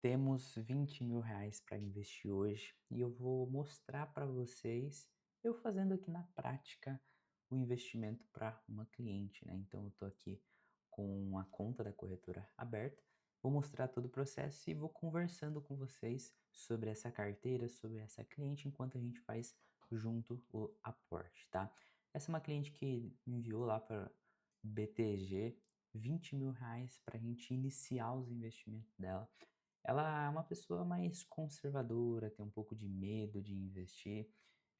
Temos R$ 20.000 para investir hoje e eu vou mostrar para vocês eu fazendo aqui na prática o investimento para uma cliente, né? Então eu estou aqui com a conta da corretora aberta, vou mostrar todo o processo e vou conversando com vocês sobre essa carteira, sobre essa cliente, enquanto a gente faz junto o aporte, tá? Essa é uma cliente que me enviou lá para BTG R$ 20.000 para a gente iniciar os investimentos dela. Ela é uma pessoa mais conservadora, tem um pouco de medo de investir.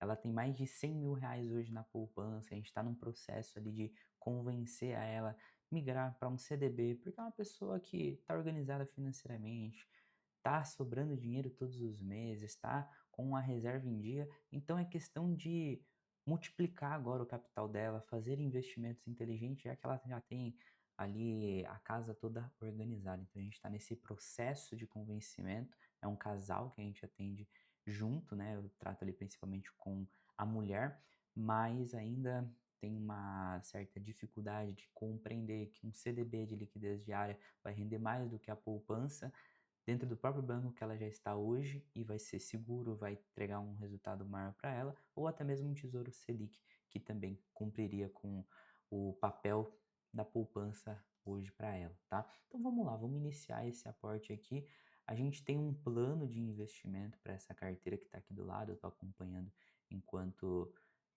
Ela tem mais de R$ 100.000 hoje na poupança. A gente está num processo ali de convencer a ela migrar para um CDB, porque é uma pessoa que está organizada financeiramente, está sobrando dinheiro todos os meses, está com uma reserva em dia. Então é questão de multiplicar agora o capital dela, fazer investimentos inteligentes, já que ela já tem ali a casa toda organizada. Então a gente está nesse processo de convencimento. É um casal que a gente atende junto, né? Eu trato ali principalmente com a mulher, mas ainda tem uma certa dificuldade de compreender que um CDB de liquidez diária vai render mais do que a poupança dentro do próprio banco que ela já está hoje e vai ser seguro, vai entregar um resultado maior para ela, ou até mesmo um Tesouro Selic, que também cumpriria com o papel da poupança hoje para ela, tá? Então vamos lá, vamos iniciar esse aporte aqui. A gente tem um plano de investimento para essa carteira que está aqui do lado, eu estou acompanhando enquanto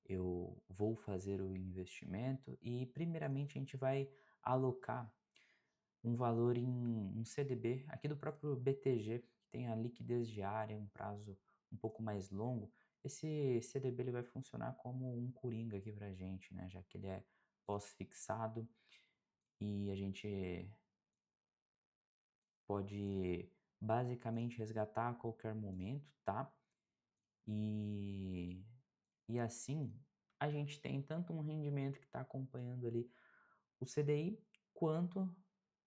eu vou fazer o investimento e primeiramente a gente vai alocar um valor em um CDB aqui do próprio BTG, que tem a liquidez diária, um prazo um pouco mais longo. Esse CDB ele vai funcionar como um coringa aqui para a gente, né? Já que ele é pós-fixado e a gente pode basicamente resgatar a qualquer momento, tá? E, e assim a gente tem tanto um rendimento que está acompanhando ali o CDI, quanto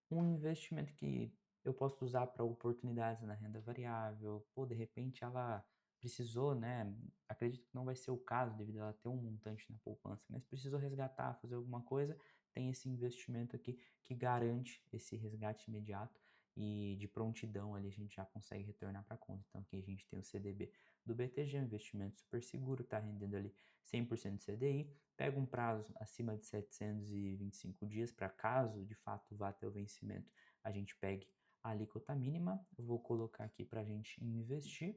um investimento que eu posso usar para oportunidades na renda variável, ou de repente ela precisou, né? Acredito que não vai ser o caso devido a ela ter um montante na poupança, mas precisou resgatar, fazer alguma coisa, tem esse investimento aqui que garante esse resgate imediato e de prontidão ali a gente já consegue retornar para a conta. Então aqui a gente tem o CDB do BTG, um investimento super seguro, está rendendo ali 100% CDI, pega um prazo acima de 725 dias para caso de fato vá até o vencimento, a gente pegue a alíquota mínima. Eu vou colocar aqui para a gente investir.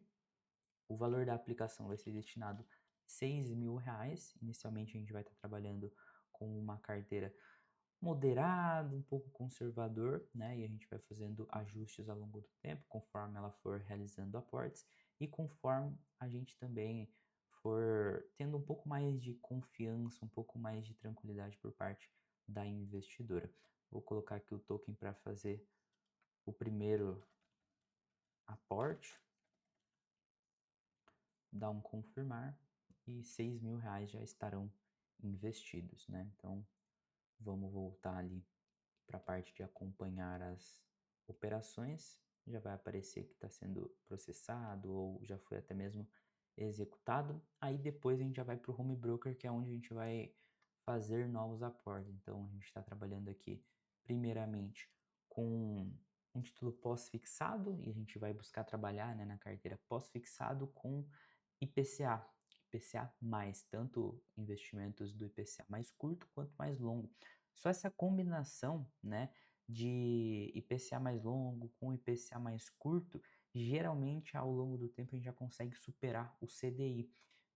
O valor da aplicação vai ser destinado R$ 6.000. Inicialmente a gente vai estar trabalhando com uma carteira moderada, um pouco conservador, né? E a gente vai fazendo ajustes ao longo do tempo, conforme ela for realizando aportes e conforme a gente também for tendo um pouco mais de confiança, um pouco mais de tranquilidade por parte da investidora. Vou colocar aqui o token para fazer o primeiro aporte, dar um confirmar e R$ 6.000 já estarão investidos, né? Então vamos voltar ali para a parte de acompanhar as operações. Já vai aparecer que está sendo processado ou já foi até mesmo executado. Aí depois a gente já vai para o home broker, que é onde a gente vai fazer novos aportes. Então a gente está trabalhando aqui primeiramente com um título pós-fixado e a gente vai buscar trabalhar, né, na carteira pós-fixado com IPCA. IPCA mais, tanto investimentos do IPCA mais curto quanto mais longo. Só essa combinação, né, de IPCA mais longo com IPCA mais curto, geralmente ao longo do tempo a gente já consegue superar o CDI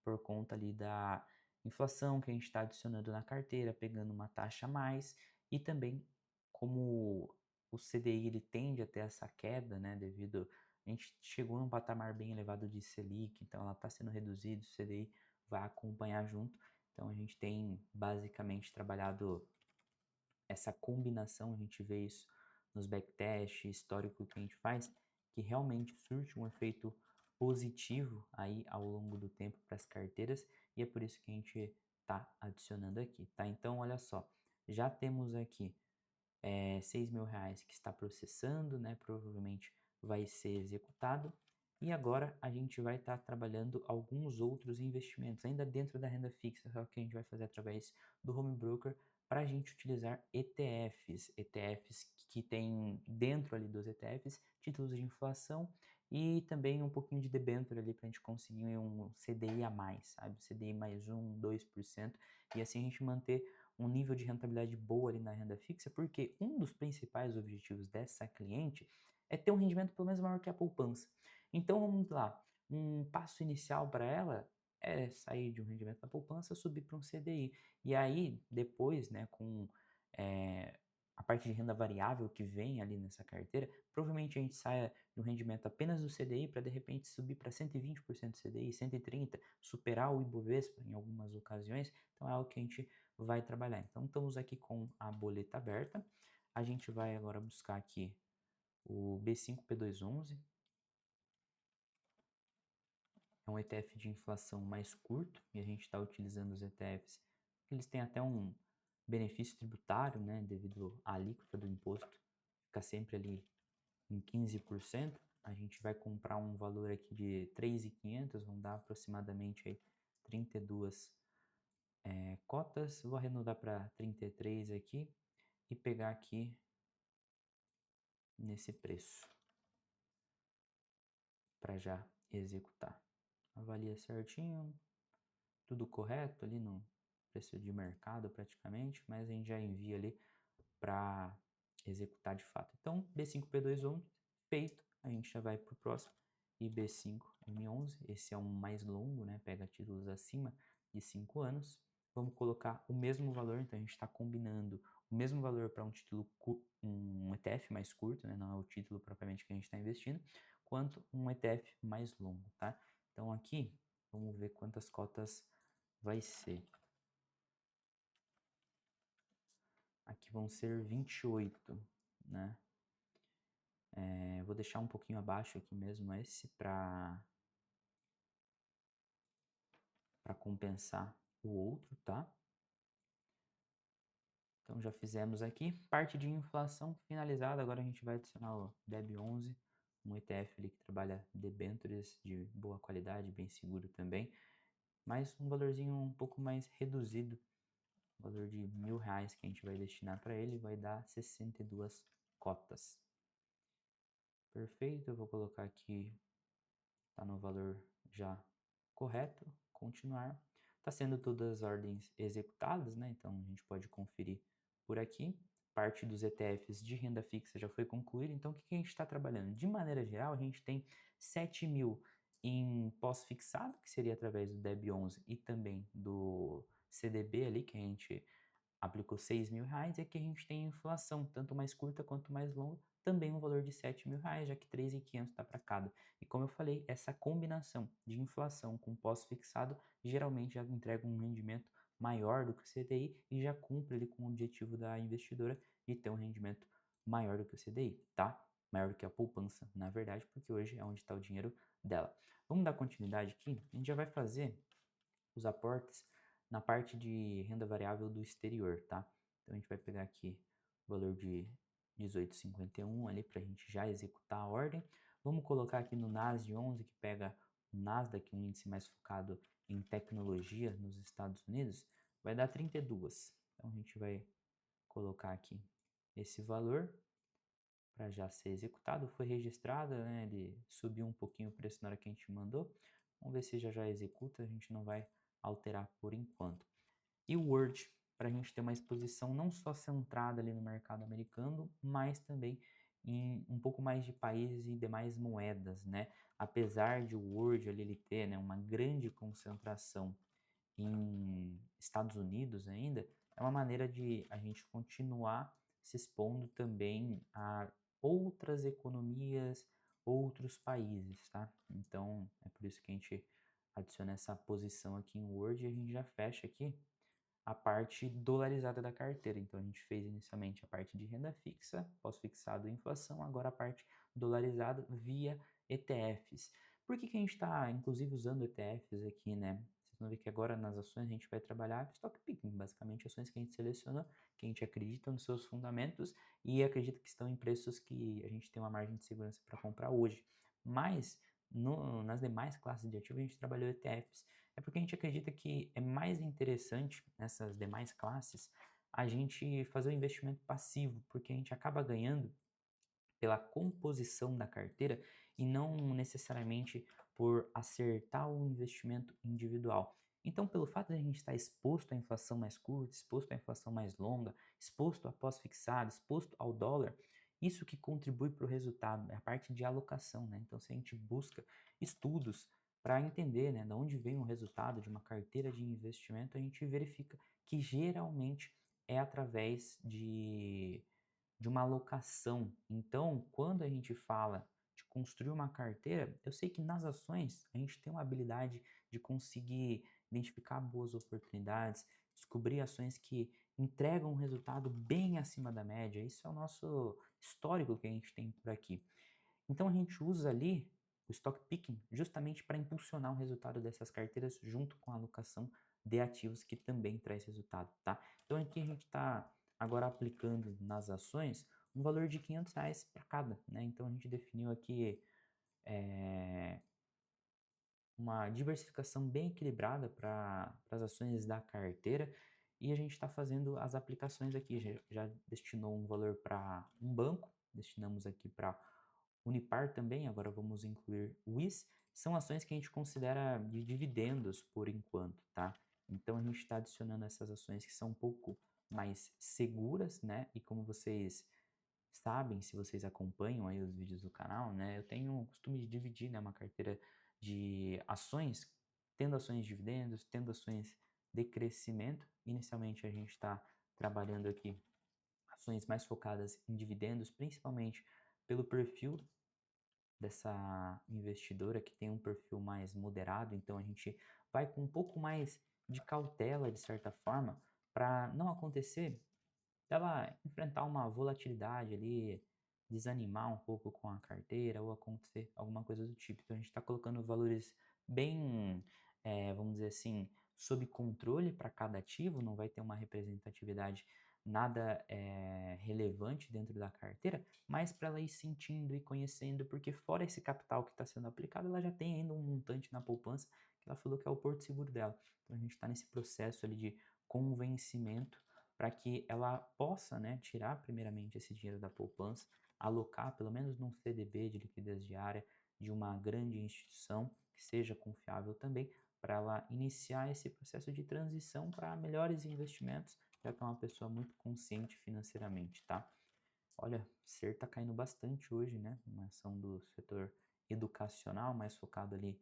por conta ali da inflação que a gente está adicionando na carteira, pegando uma taxa a mais e também como o CDI ele tende a ter essa queda, né, devido a gente chegou num patamar bem elevado de Selic, então ela está sendo reduzida, o CDI vai acompanhar junto. Então a gente tem basicamente trabalhado essa combinação, a gente vê isso nos backtests, histórico que a gente faz, que realmente surte um efeito positivo aí ao longo do tempo para as carteiras e é por isso que a gente está adicionando aqui, tá? Então, olha só, já temos aqui R$ 6.000 que está processando, né? Provavelmente vai ser executado. E agora a gente vai estar trabalhando alguns outros investimentos, ainda dentro da renda fixa, só que a gente vai fazer através do home broker para a gente utilizar ETFs, ETFs que tem dentro ali dos ETFs títulos de inflação e também um pouquinho de debênture ali para a gente conseguir um CDI a mais, sabe? CDI mais 1, 2%, e assim a gente manter um nível de rentabilidade boa ali na renda fixa, porque um dos principais objetivos dessa cliente é ter um rendimento pelo menos maior que a poupança. Então vamos lá, um passo inicial para ela é sair de um rendimento da poupança, subir para um CDI. E aí, depois, né, com a parte de renda variável que vem ali nessa carteira, provavelmente a gente saia do rendimento apenas do CDI para de repente subir para 120% do CDI, 130%, superar o Ibovespa em algumas ocasiões. Então é algo que a gente vai trabalhar. Então estamos aqui com a boleta aberta. A gente vai agora buscar aqui o B5P211. É um ETF de inflação mais curto e a gente está utilizando os ETFs porque eles têm até um benefício tributário, né, devido à alíquota do imposto, fica sempre ali em 15%. A gente vai comprar um valor aqui de 3.500, vão dar aproximadamente aí 32 cotas. Vou arredondar para 33 aqui e pegar aqui nesse preço para já executar. Avalia certinho, tudo correto ali no preço de mercado praticamente, mas a gente já envia ali para executar de fato. Então, B5P211 feito, a gente já vai para o próximo. E B5M11, esse é um mais longo, né? Pega títulos acima de 5 anos. Vamos colocar o mesmo valor, então a gente está combinando o mesmo valor para um título, um ETF mais curto, né? Não é o título propriamente que a gente está investindo, quanto um ETF mais longo, tá? Então aqui, vamos ver quantas cotas vai ser. Aqui vão ser 28, né? Vou deixar um pouquinho abaixo aqui mesmo esse para compensar o outro, tá? Então já fizemos aqui. Parte de inflação finalizada, agora a gente vai adicionar o DEB11, um ETF ali que trabalha debêntures de boa qualidade, bem seguro também, mas um valorzinho um pouco mais reduzido, valor de R$ 1.000 que a gente vai destinar para ele, vai dar 62 cotas. Perfeito, eu vou colocar aqui, tá no valor já correto, continuar. Está sendo todas as ordens executadas, né? Então a gente pode conferir por aqui. Parte dos ETFs de renda fixa já foi concluída. Então o que a gente está trabalhando? De maneira geral, a gente tem 7 mil em pós-fixado, que seria através do DEB11 e também do CDB ali, que a gente aplicou R$ 6.000, e aqui a gente tem inflação, tanto mais curta quanto mais longa, também um valor de R$ 7.000, já que 3.500 está para cada. E como eu falei, essa combinação de inflação com pós-fixado geralmente já entrega um rendimento maior do que o CDI e já cumpre ali com o objetivo da investidora de ter um rendimento maior do que o CDI, tá? Maior do que a poupança, na verdade, porque hoje é onde está o dinheiro dela. Vamos dar continuidade aqui? A gente já vai fazer os aportes na parte de renda variável do exterior, tá? Então a gente vai pegar aqui o valor de 18,51 ali para a gente já executar a ordem. Vamos colocar aqui no NAS de 11, que pega o Nasdaq, um índice mais focado em tecnologia nos Estados Unidos, vai dar 32. Então a gente vai colocar aqui esse valor para já ser executado. Foi registrado, né? Ele subiu um pouquinho o preço na hora que a gente mandou. Vamos ver se já executa, a gente não vai alterar por enquanto. E o Word, para a gente ter uma exposição não só centrada ali no mercado americano, mas também em um pouco mais de países e demais moedas, né? Apesar de o Word ali ele ter, né, uma grande concentração em Estados Unidos ainda, é uma maneira de a gente continuar se expondo também a outras economias, outros países, tá? Então, é por isso que a gente adiciona essa posição aqui em Word e a gente já fecha aqui a parte dolarizada da carteira. Então, a gente fez inicialmente a parte de renda fixa, pós-fixado e inflação, agora a parte dolarizada via ETFs. Por que a gente está, inclusive, usando ETFs aqui, né? Vocês vão ver que agora nas ações a gente vai trabalhar stock picking, basicamente ações que a gente seleciona, que a gente acredita nos seus fundamentos e acredita que estão em preços que a gente tem uma margem de segurança para comprar hoje. Mas nas demais classes de ativo a gente trabalhou ETFs. É porque a gente acredita que é mais interessante nessas demais classes a gente fazer o investimento passivo, porque a gente acaba ganhando pela composição da carteira e não necessariamente por acertar o investimento individual. Então, pelo fato de a gente estar exposto à inflação mais curta, exposto à inflação mais longa, exposto a pós-fixado, exposto ao dólar, isso que contribui para o resultado, é a parte de alocação, né? Então, se a gente busca estudos para entender, né, de onde vem o resultado de uma carteira de investimento, a gente verifica que geralmente é através de uma alocação. Então, quando a gente fala de construir uma carteira, eu sei que nas ações a gente tem uma habilidade de conseguir identificar boas oportunidades, descobrir ações que entregam um resultado bem acima da média. Isso é o nosso histórico que a gente tem por aqui. Então a gente usa ali o stock picking justamente para impulsionar o resultado dessas carteiras junto com a alocação de ativos que também traz resultado, tá? Então aqui a gente está agora aplicando nas ações um valor de R$ 500 para cada, né? Então a gente definiu aqui uma diversificação bem equilibrada para as ações da carteira e a gente está fazendo as aplicações aqui. Já destinou um valor para um banco, destinamos aqui para Unipar também, agora vamos incluir WIS, são ações que a gente considera de dividendos por enquanto, tá? Então a gente está adicionando essas ações que são um pouco mais seguras, né? E como vocês sabem, se vocês acompanham aí os vídeos do canal, né? Eu tenho o costume de dividir, né, uma carteira de ações, tendo ações de dividendos, tendo ações de crescimento. Inicialmente a gente está trabalhando aqui ações mais focadas em dividendos, principalmente pelo perfil dessa investidora que tem um perfil mais moderado, então a gente vai com um pouco mais de cautela, de certa forma, para não acontecer dela enfrentar uma volatilidade ali, desanimar um pouco com a carteira ou acontecer alguma coisa do tipo. Então a gente está colocando valores bem, vamos dizer assim, sob controle para cada ativo, não vai ter uma representatividade nada relevante dentro da carteira, mas para ela ir sentindo e conhecendo, porque fora esse capital que está sendo aplicado, ela já tem ainda um montante na poupança que ela falou que é o porto seguro dela. Então a gente está nesse processo ali de convencimento para que ela possa, né, tirar primeiramente esse dinheiro da poupança, alocar pelo menos num CDB de liquidez diária de uma grande instituição que seja confiável também, para ela iniciar esse processo de transição para melhores investimentos, já que é uma pessoa muito consciente financeiramente, tá? Olha, o Ser está caindo bastante hoje, né? Uma ação do setor educacional, mais focado ali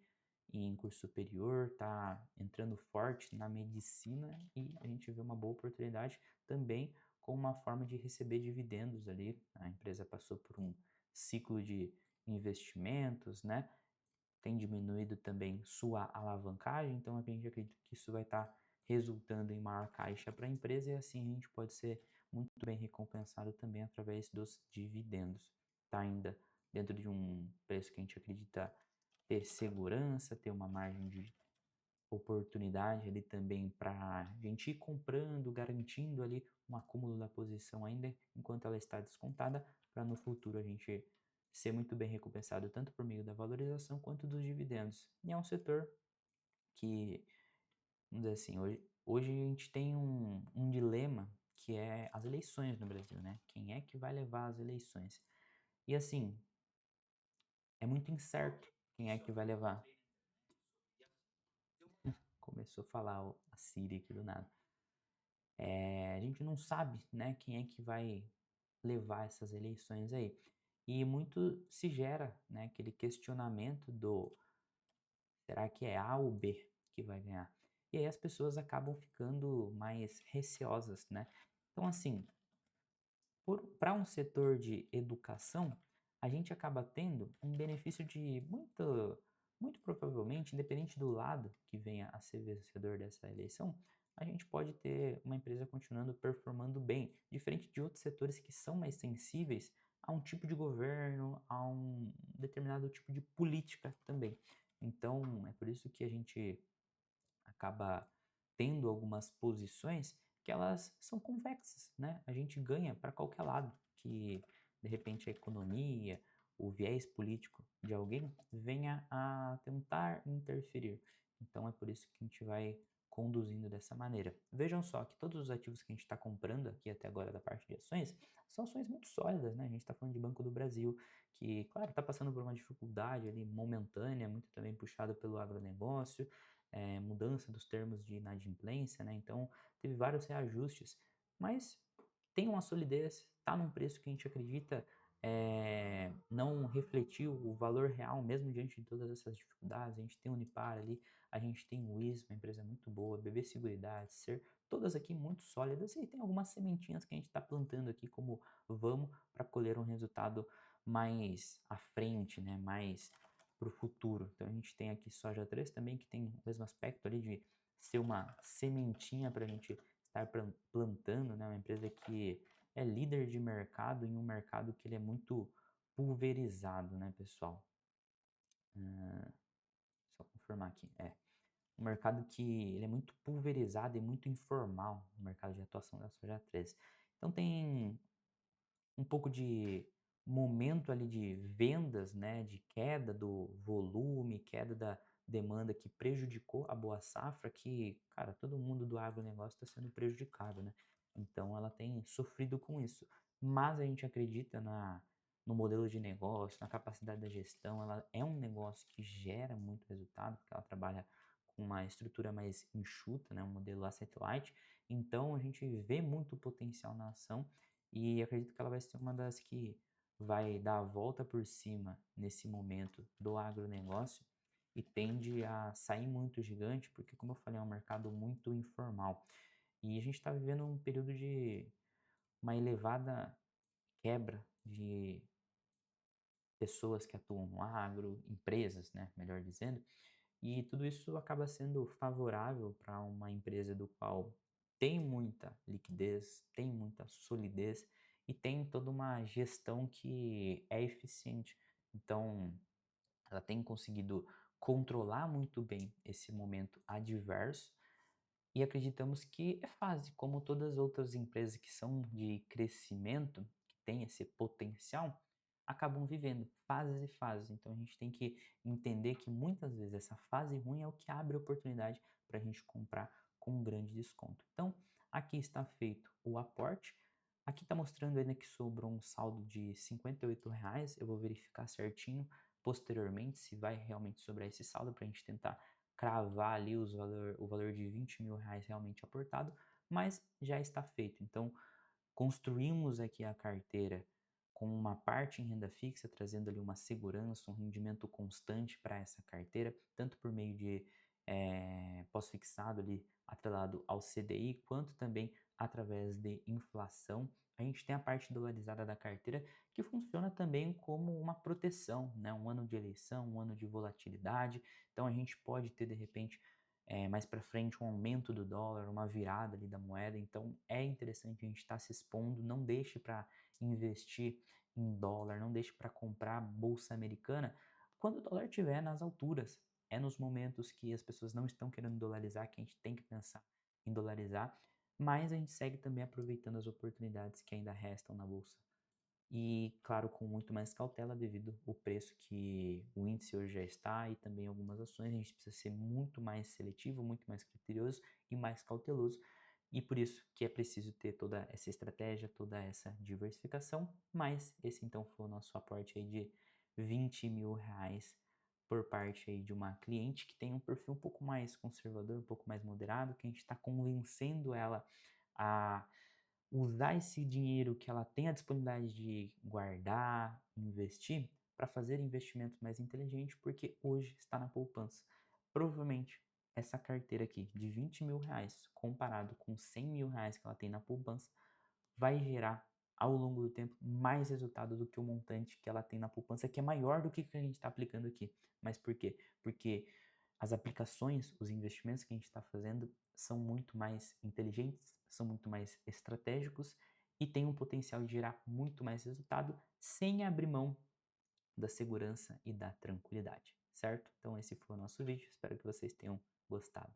em curso superior, tá entrando forte na medicina e a gente vê uma boa oportunidade também com uma forma de receber dividendos ali. A empresa passou por um ciclo de investimentos, né? Tem diminuído também sua alavancagem, então a gente acredita que isso vai estar resultando em maior caixa para a empresa e assim a gente pode ser muito bem recompensado também através dos dividendos. Está ainda dentro de um preço que a gente acredita ter segurança, ter uma margem de oportunidade ali também para a gente ir comprando, garantindo ali um acúmulo da posição ainda enquanto ela está descontada, para no futuro a gente ser muito bem recompensado tanto por meio da valorização quanto dos dividendos. E é um setor que, vamos dizer assim, hoje a gente tem um dilema que é as eleições no Brasil, né? Quem é que vai levar as eleições? E assim, é muito incerto quem é que vai levar. Começou a falar a Siri aqui do nada. A gente não sabe, né, quem é que vai levar essas eleições aí. E muito se gera, né, aquele questionamento do será que é A ou B que vai ganhar? E aí as pessoas acabam ficando mais receosas, né? Então, assim, para um setor de educação, a gente acaba tendo um benefício de muito provavelmente, independente do lado que venha a ser vencedor dessa eleição, a gente pode ter uma empresa continuando performando bem, diferente de outros setores que são mais sensíveis a um tipo de governo, a um determinado tipo de política também. Então, é por isso que a gente acaba tendo algumas posições que elas são convexas, né? A gente ganha para qualquer lado, que de repente a economia, o viés político de alguém venha a tentar interferir. Então é por isso que a gente vai conduzindo dessa maneira. Vejam só que todos os ativos que a gente está comprando aqui até agora da parte de ações são ações muito sólidas, né? A gente está falando de Banco do Brasil, que, claro, está passando por uma dificuldade ali momentânea, muito também puxado pelo agronegócio, mudança dos termos de inadimplência, né? Então, teve vários reajustes, mas tem uma solidez, está num preço que a gente acredita não refletiu o valor real, mesmo diante de todas essas dificuldades. A gente tem o Unipar ali, a gente tem o ISO, uma empresa muito boa, BB Seguridade, Ser, todas aqui muito sólidas, e tem algumas sementinhas que a gente está plantando aqui como vamos para colher um resultado mais à frente, né? Mais para o futuro. Então a gente tem aqui Soja 3 também, que tem o mesmo aspecto ali de ser uma sementinha para a gente estar plantando, né? Uma empresa que é líder de mercado em um mercado que ele é muito pulverizado, né, pessoal? Hã, só confirmar aqui. É, um mercado que ele é muito pulverizado e muito informal, o mercado de atuação da Soja 3. Então tem um pouco de momento ali de vendas, né, de queda do volume, queda da demanda que prejudicou a boa safra, que, cara, todo mundo do agronegócio está sendo prejudicado, né? Então ela tem sofrido com isso. Mas a gente acredita no modelo de negócio, na capacidade da gestão, ela é um negócio que gera muito resultado, porque ela trabalha com uma estrutura mais enxuta, né, um modelo asset light. Então a gente vê muito potencial na ação e acredito que ela vai ser uma das que vai dar a volta por cima nesse momento do agronegócio e tende a sair muito gigante, porque, como eu falei, é um mercado muito informal. E a gente está vivendo um período de uma elevada quebra de pessoas que atuam no agro, empresas, né, melhor dizendo, e tudo isso acaba sendo favorável para uma empresa do qual tem muita liquidez, tem muita solidez e tem toda uma gestão que é eficiente. Então, ela tem conseguido controlar muito bem esse momento adverso e acreditamos que é fase, como todas as outras empresas que são de crescimento, que têm esse potencial, acabam vivendo fases e fases. Então a gente tem que entender que muitas vezes essa fase ruim é o que abre oportunidade para a gente comprar com um grande desconto. Então aqui está feito o aporte. Aqui está mostrando ainda que sobrou um saldo de R$ 58. Eu vou verificar certinho posteriormente se vai realmente sobrar esse saldo para a gente tentar cravar ali o valor de R$ 20.000 realmente aportado, mas já está feito. Então, construímos aqui a carteira com uma parte em renda fixa, trazendo ali uma segurança, um rendimento constante para essa carteira, tanto por meio de pós-fixado ali atrelado ao CDI, quanto também através de inflação. A gente tem a parte dolarizada da carteira que funciona também como uma proteção, né? Um ano de eleição, um ano de volatilidade. Então a gente pode ter de repente mais para frente um aumento do dólar, uma virada ali da moeda. Então é interessante a gente estar se expondo. Não deixe para investir em dólar, não deixe para comprar bolsa americana quando o dólar estiver nas alturas. É nos momentos que as pessoas não estão querendo dolarizar que a gente tem que pensar em dolarizar, mas a gente segue também aproveitando as oportunidades que ainda restam na bolsa. E, claro, com muito mais cautela devido ao preço que o índice hoje já está e também algumas ações, a gente precisa ser muito mais seletivo, muito mais criterioso e mais cauteloso. E por isso que é preciso ter toda essa estratégia, toda essa diversificação. Mas esse então foi o nosso aporte aí de R$ 20.000 por parte aí de uma cliente que tem um perfil um pouco mais conservador, um pouco mais moderado, que a gente está convencendo ela a usar esse dinheiro que ela tem a disponibilidade de guardar, investir, para fazer investimentos mais inteligentes, porque hoje está na poupança. Provavelmente essa carteira aqui de R$ 20.000, comparado com R$ 100.000 que ela tem na poupança, vai gerar ao longo do tempo mais resultado do que o montante que ela tem na poupança, que é maior do que a gente está aplicando aqui. Mas por quê? Porque as aplicações, os investimentos que a gente está fazendo são muito mais inteligentes, são muito mais estratégicos e têm um potencial de gerar muito mais resultado sem abrir mão da segurança e da tranquilidade, certo? Então esse foi o nosso vídeo, espero que vocês tenham gostado.